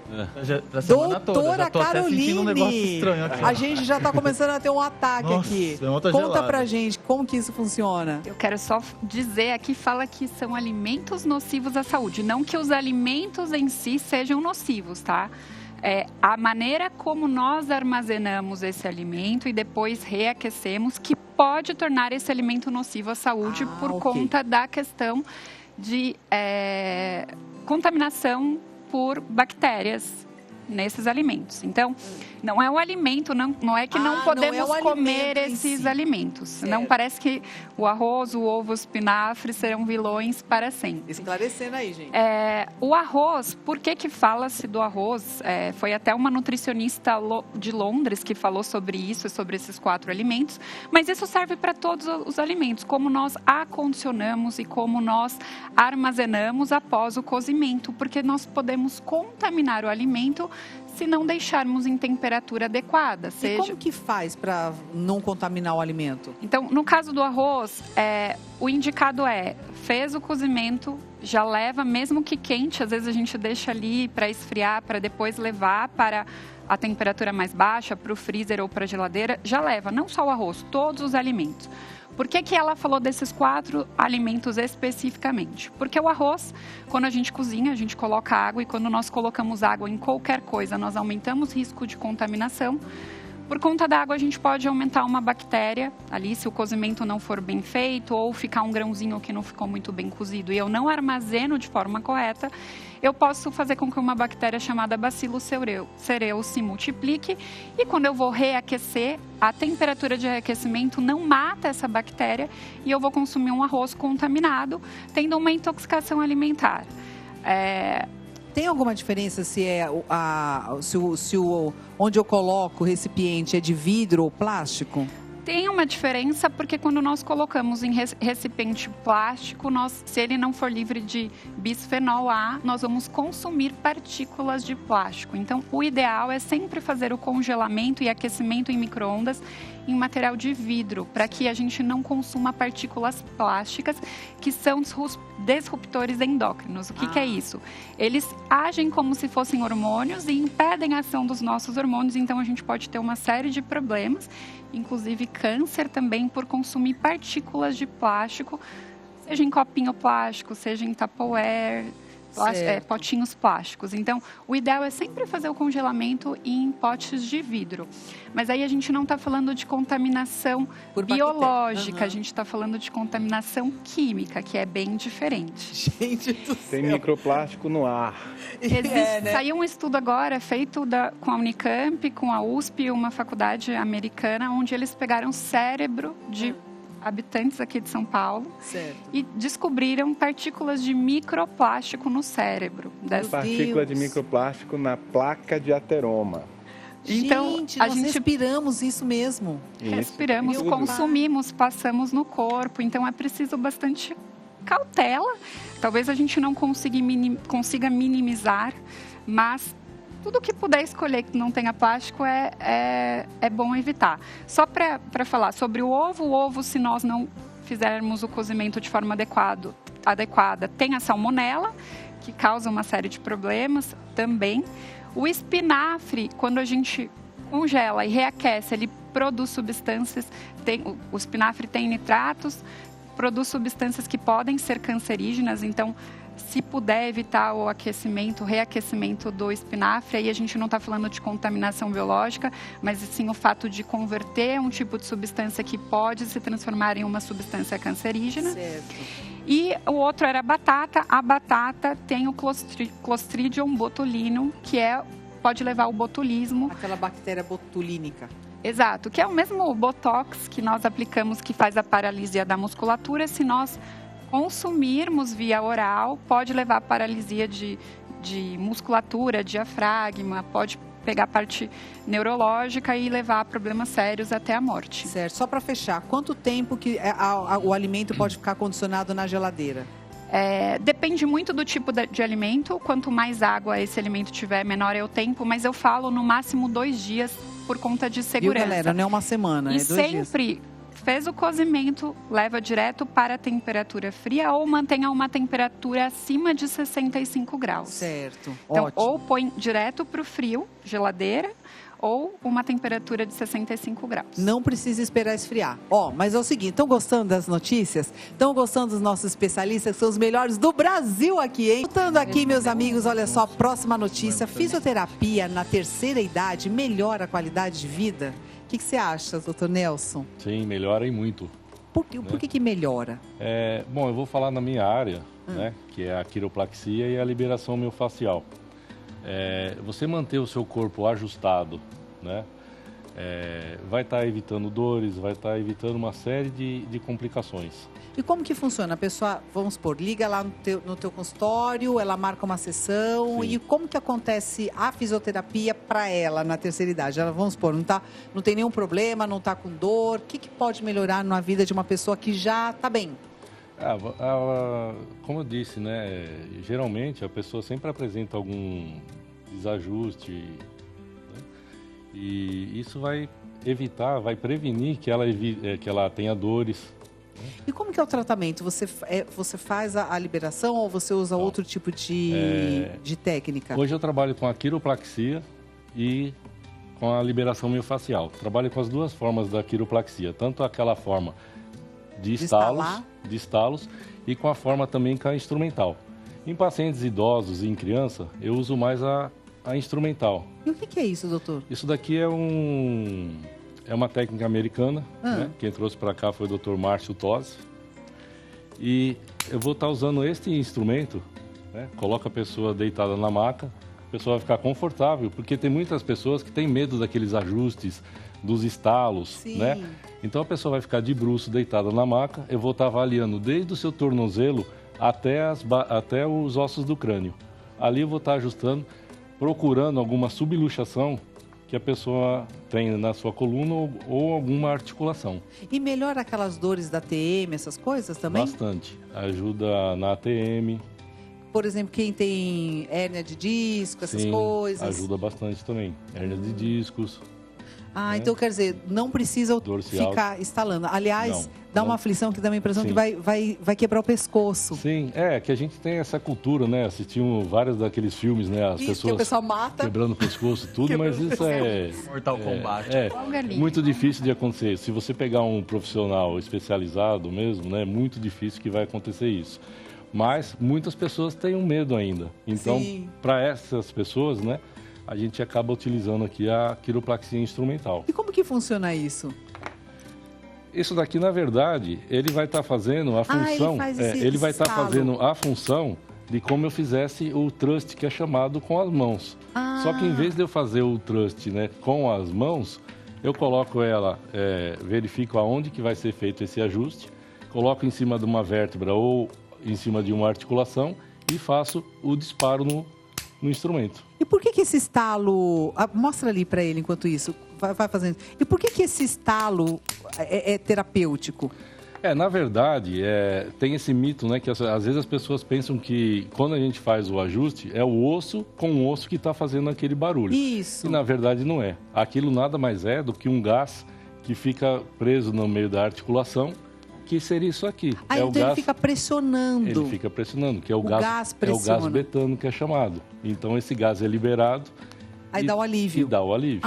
Pra semana toda. Doutora Caroline, um negócio estranho aqui. A gente já tá começando a ter um ataque aqui. Conta pra gente como que isso funciona. Eu quero só dizer aqui, fala que são alimentos nocivos à saúde. Não que os alimentos em si sejam nocivos, tá? A maneira como nós armazenamos esse alimento e depois reaquecemos que pode tornar esse alimento nocivo à saúde por conta da questão de contaminação por bactérias. nesses alimentos. Então, não é o alimento, não é que não podemos comer esses alimentos. Certo. Não parece que o arroz, o ovo, o espinafre serão vilões para sempre. Esclarecendo aí, gente. O arroz, por que fala-se do arroz? Foi até uma nutricionista de Londres que falou sobre isso, sobre esses 4 alimentos, mas isso serve para todos os alimentos, como nós acondicionamos e como nós armazenamos após o cozimento, porque nós podemos contaminar o alimento se não deixarmos em temperatura adequada. E como que faz para não contaminar o alimento? Então, no caso do arroz, o indicado fez o cozimento, já leva, mesmo que quente, às vezes a gente deixa ali para esfriar, para depois levar para a temperatura mais baixa, para o freezer ou para a geladeira, já leva, não só o arroz, todos os alimentos. Por que ela falou desses 4 alimentos especificamente? Porque o arroz, quando a gente cozinha, a gente coloca água e quando nós colocamos água em qualquer coisa, nós aumentamos o risco de contaminação. Por conta da água, a gente pode aumentar uma bactéria ali, se o cozimento não for bem feito ou ficar um grãozinho que não ficou muito bem cozido e eu não armazeno de forma correta, eu posso fazer com que uma bactéria chamada Bacillus cereus se multiplique e quando eu vou reaquecer, a temperatura de reaquecimento não mata essa bactéria e eu vou consumir um arroz contaminado, tendo uma intoxicação alimentar. Tem alguma diferença se onde eu coloco o recipiente é de vidro ou plástico? Tem uma diferença porque quando nós colocamos em recipiente plástico, se ele não for livre de bisfenol A, nós vamos consumir partículas de plástico. Então, o ideal é sempre fazer o congelamento e aquecimento em micro-ondas em material de vidro, para que a gente não consuma partículas plásticas que são disruptores endócrinos. O que é isso? Eles agem como se fossem hormônios e impedem a ação dos nossos hormônios, então a gente pode ter uma série de problemas, inclusive câncer também, por consumir partículas de plástico, seja em copinho plástico, seja em Tupperware, potinhos plásticos. Então, o ideal é sempre fazer o congelamento em potes de vidro. Mas aí a gente não está falando de contaminação biológica, a gente está falando de contaminação química, que é bem diferente. Gente do céu. Tem microplástico no ar. Saiu um estudo agora feito com a Unicamp, com a USP, uma faculdade americana, onde eles pegaram cérebro de habitantes aqui de São Paulo e descobriram partículas de microplástico no cérebro. Partícula de microplástico na placa de ateroma. Então, nós respiramos isso mesmo. Respiramos, consumimos, passamos no corpo. Então, é preciso bastante cautela. Talvez a gente não consiga minimizar, mas tudo que puder escolher que não tenha plástico é bom evitar. Só para falar sobre o ovo, se nós não fizermos o cozimento de forma adequada, tem a salmonela, que causa uma série de problemas também. O espinafre, quando a gente congela e reaquece, ele produz substâncias, o espinafre tem nitratos, produz substâncias que podem ser cancerígenas, então se puder evitar o reaquecimento do espinafre, aí a gente não está falando de contaminação biológica, mas sim o fato de converter um tipo de substância que pode se transformar em uma substância cancerígena. Certo. E o outro era a batata. A batata tem o Clostridium botulinum, que pode levar ao botulismo. Aquela bactéria botulínica. Exato, que é o mesmo botox que nós aplicamos, que faz a paralisia da musculatura. Se nós consumirmos via oral, pode levar a paralisia de musculatura, diafragma, pode pegar a parte neurológica e levar a problemas sérios até a morte. Certo. Só para fechar, quanto tempo que o alimento pode ficar condicionado na geladeira? Depende muito do tipo de alimento. Quanto mais água esse alimento tiver, menor é o tempo. Mas eu falo no máximo 2 dias por conta de segurança. Viu, galera? Não é uma semana, é 2 dias. Sempre fez o cozimento, leva direto para a temperatura fria ou mantenha uma temperatura acima de 65 graus. Certo. Então, ótimo. Ou põe direto para o frio, geladeira, ou uma temperatura de 65 graus. Não precisa esperar esfriar. Mas é o seguinte, estão gostando das notícias? Estão gostando dos nossos especialistas, que são os melhores do Brasil aqui, hein? Voltando aqui, meus amigos, olha só, próxima notícia. Fisioterapia na terceira idade melhora a qualidade de vida? O que você acha, doutor Nelson? Sim, melhora e muito. Por que melhora? Bom, eu vou falar na minha área, né, que é a quiropraxia e a liberação miofascial. você manter o seu corpo ajustado, né? Vai estar evitando dores, vai estar evitando uma série de complicações. E como que funciona? A pessoa, vamos supor, liga lá no teu consultório, ela marca uma sessão. Sim. E como que acontece a fisioterapia para ela na terceira idade? Ela, vamos supor, não tem nenhum problema, não está com dor. O que pode melhorar na vida de uma pessoa que já está bem? Como eu disse, né? Geralmente a pessoa sempre apresenta algum desajuste, né? E isso vai evitar, vai prevenir que ela tenha dores. E como que é o tratamento? Você faz a liberação ou você usa outro tipo de técnica? Hoje eu trabalho com a quiropraxia e com a liberação miofascial. Trabalho com as duas formas da quiropraxia, tanto aquela forma de estalos e com a forma também que é instrumental. Em pacientes idosos e em criança, eu uso mais a instrumental. E o que é isso, doutor? Isso daqui é uma técnica americana, né? Quem trouxe para cá foi o Dr. Márcio Tosi. E eu vou estar usando este instrumento, né? Coloca a pessoa deitada na maca, a pessoa vai ficar confortável, porque tem muitas pessoas que têm medo daqueles ajustes, dos estalos, Sim. né? Então a pessoa vai ficar de bruço deitada na maca, eu vou estar avaliando desde o seu tornozelo até os ossos do crânio. Ali eu vou estar ajustando, procurando alguma subluxação que a pessoa tem na sua coluna ou alguma articulação. E melhora aquelas dores da TM, essas coisas também? Bastante. Ajuda na ATM. Por exemplo, quem tem hérnia de disco, essas coisas. Ajuda bastante também. Hérnia de discos. Então quer dizer, não precisa ficar instalando. Aliás, dá uma aflição que dá uma impressão que vai quebrar o pescoço. Sim, que a gente tem essa cultura, né? Assistimos vários daqueles filmes, né? As pessoas que o pessoal mata. Quebrando o pescoço, tudo, mas isso Mortal Kombat. Muito difícil de acontecer. Se você pegar um profissional especializado mesmo, né? É muito difícil que vai acontecer isso. Mas muitas pessoas têm um medo ainda. Então, para essas pessoas, né? A gente acaba utilizando aqui a quiropraxia instrumental. E como que funciona isso? Isso daqui, na verdade, ele vai estar fazendo a função. Ele vai estar fazendo a função de como eu fizesse o thrust, que é chamado com as mãos. Só que em vez de eu fazer o thrust, né, com as mãos, eu coloco ela, verifico aonde que vai ser feito esse ajuste, coloco em cima de uma vértebra ou em cima de uma articulação e faço o disparo no instrumento. E por que esse estalo... mostra ali para ele enquanto isso. Vai fazendo. E por que esse estalo é terapêutico? Na verdade, tem esse mito, né? Que às vezes as pessoas pensam que quando a gente faz o ajuste, é o osso com o osso que está fazendo aquele barulho. Isso. E na verdade não é. Aquilo nada mais é do que um gás que fica preso no meio da articulação, que seria isso aqui. Então ele fica pressionando. Ele fica pressionando, que é o gás betano que é chamado. Então esse gás é liberado. Aí dá o alívio. E dá o alívio.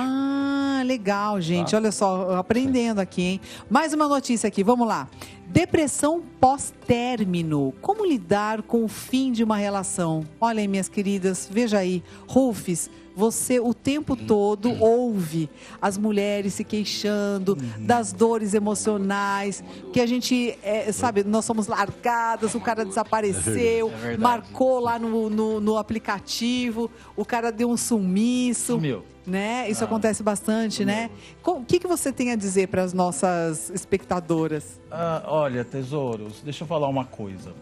Legal, gente. Olha só, aprendendo aqui, hein? Mais uma notícia aqui, vamos lá. Depressão pós-término. Como lidar com o fim de uma relação? Olha aí, minhas queridas, veja aí. Rufus, você o tempo todo ouve as mulheres se queixando das dores emocionais, que a gente, sabe, nós somos largadas, o cara desapareceu, marcou lá no aplicativo, o cara deu um sumiço. Sumiu. Né? Isso acontece bastante, né? O que você tem a dizer para as nossas espectadoras? Olha, tesouros, deixa eu falar uma coisa.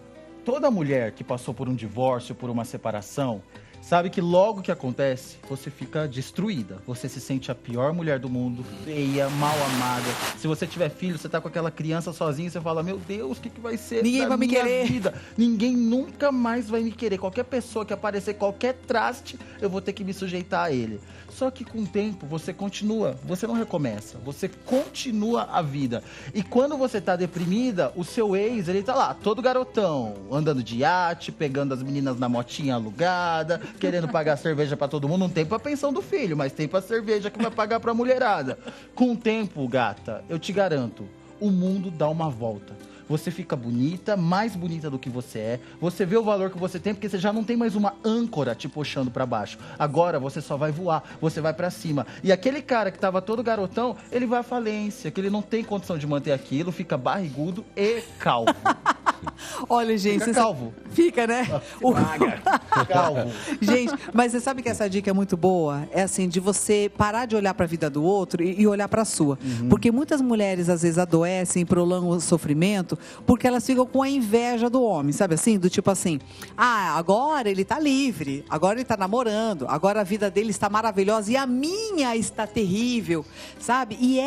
Toda mulher que passou por um divórcio, por uma separação, sabe que logo que acontece, você fica destruída. Você se sente a pior mulher do mundo, feia, mal amada. Se você tiver filho, você tá com aquela criança sozinha, você fala, meu Deus, o que vai ser Ninguém vai me querer. Vida? Ninguém nunca mais vai me querer. Qualquer pessoa que aparecer, qualquer traste, eu vou ter que me sujeitar a ele. Só que com o tempo, você continua, você não recomeça, você continua a vida. E quando você tá deprimida, o seu ex, ele tá lá, todo garotão, andando de iate, pegando as meninas na motinha alugada, querendo pagar cerveja pra todo mundo. Não tem pra pensão do filho, mas tem pra cerveja que vai pagar pra mulherada. Com o tempo, gata, eu te garanto, o mundo dá uma volta. Você fica bonita, mais bonita do que você é. Você vê o valor que você tem, porque você já não tem mais uma âncora te puxando pra baixo. Agora você só vai voar, você vai pra cima. E aquele cara que tava todo garotão, ele vai à falência, que ele não tem condição de manter aquilo, fica barrigudo e calvo. Olha, gente... Fica calvo. Fica, né? Calvo. Gente, mas você sabe que essa dica é muito boa? É assim, de você parar de olhar para a vida do outro e olhar para a sua. Porque muitas mulheres, às vezes, adoecem, prolongam o sofrimento, porque elas ficam com a inveja do homem, sabe assim? Do tipo assim, agora ele tá livre, agora ele tá namorando, agora a vida dele está maravilhosa e a minha está terrível, sabe? E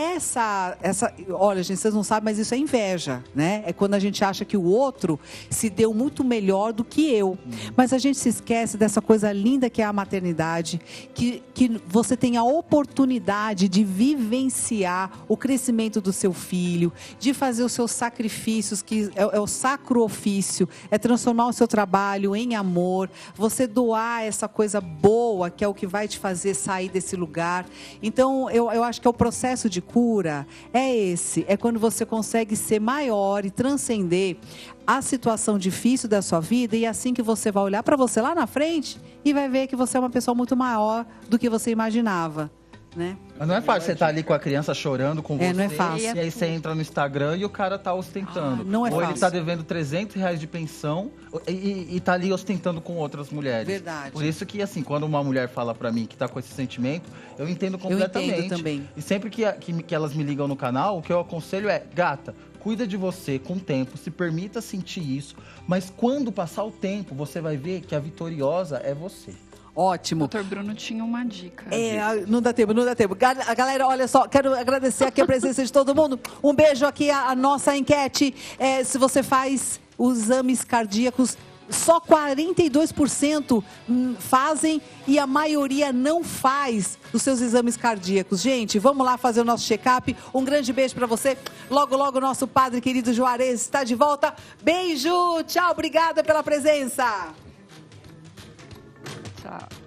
olha, gente, vocês não sabem, mas isso é inveja, né? É quando a gente acha que o outro se deu muito melhor do que eu. Mas a gente se esquece dessa coisa linda que é a maternidade, que você tem a oportunidade de vivenciar o crescimento do seu filho, de fazer os seus sacrifícios, que é o sacro ofício, é transformar o seu trabalho em amor, você doar essa coisa boa, que é o que vai te fazer sair desse lugar. Então, eu acho que o processo de cura é quando você consegue ser maior e transcender a situação difícil da sua vida, e assim que você vai olhar para você lá na frente e vai ver que você é uma pessoa muito maior do que você imaginava, né? Mas não é fácil você estar ali com a criança chorando com você. Não é fácil. E aí você entra no Instagram e o cara tá ostentando. Não é Ou fácil. ele tá devendo R$300 de pensão e tá ali ostentando com outras mulheres. Verdade. Por isso que, assim, quando uma mulher fala pra mim que tá com esse sentimento, eu entendo completamente. Eu entendo também. E sempre que elas me ligam no canal, o que eu aconselho é, gata, cuida de você com o tempo, se permita sentir isso, mas quando passar o tempo, você vai ver que a vitoriosa é você. Ótimo. O Dr. Bruno tinha uma dica. Não dá tempo. Galera, olha só, quero agradecer aqui a presença de todo mundo. Um beijo aqui, a nossa enquete. Se você faz os exames cardíacos, só 42% fazem e a maioria não faz os seus exames cardíacos. Gente, vamos lá fazer o nosso check-up. Um grande beijo para você. Logo, logo, o nosso padre querido Juarez está de volta. Beijo, tchau, obrigada pela presença. Tchau.